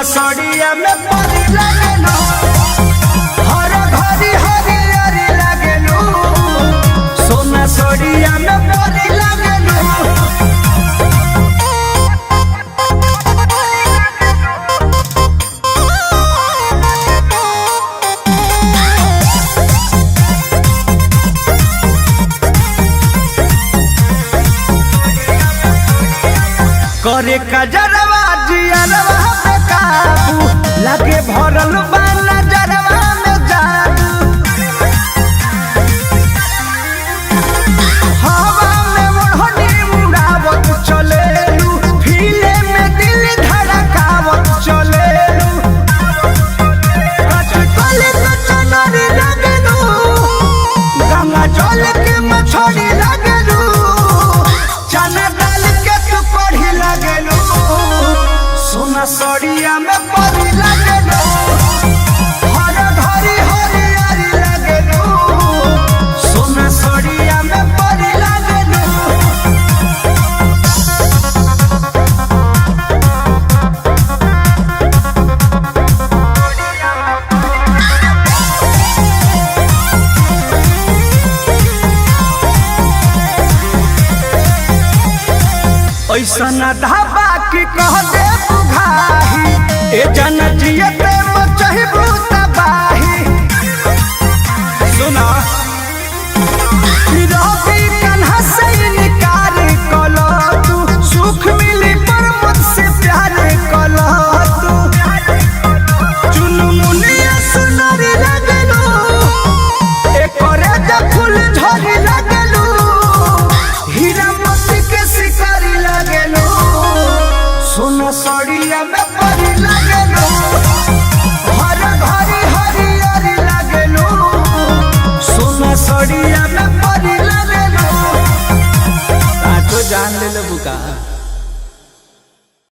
सड़िया में परी लागेलू, हर घड़ी हरियरी लागेलू, सोना सड़िया में परी लागेलू। करे कजरवा जियरवा पे काबू लगे भरल बा नजरवा में जादू, हवा में ओढ़नी उड़ावत चलेलू, फीले में दिल धड़कावत चलेलू, कचकले कचनरी लगेलू, गंगा जल के मछली लगेलू, चना दाल के तू कढ़ी लगेलू, सोना सड़िया में परी लगेलू, हर घड़ी हरियरी लगेलू, सोना सड़िया में परी लगेलू। ऐसन ढाबा की कह दे बुघाही, ए जन जियते मचहिबू तबाही, सुना रवि कन्हा से इनकार कलो तू, सुख मिली पर मुझसे प्यार कलो तू, चुनमुनिया सुनरी लगलू, एकरे जब फूल झड़ी लगलू, हीरा मोती के शिकारी लगलू, सोना सड़िया में परी लगलू, हर घड़ी हरियरी लगलू, सोना सड़िया में परी लगलू। आठो जान ले लो बुका।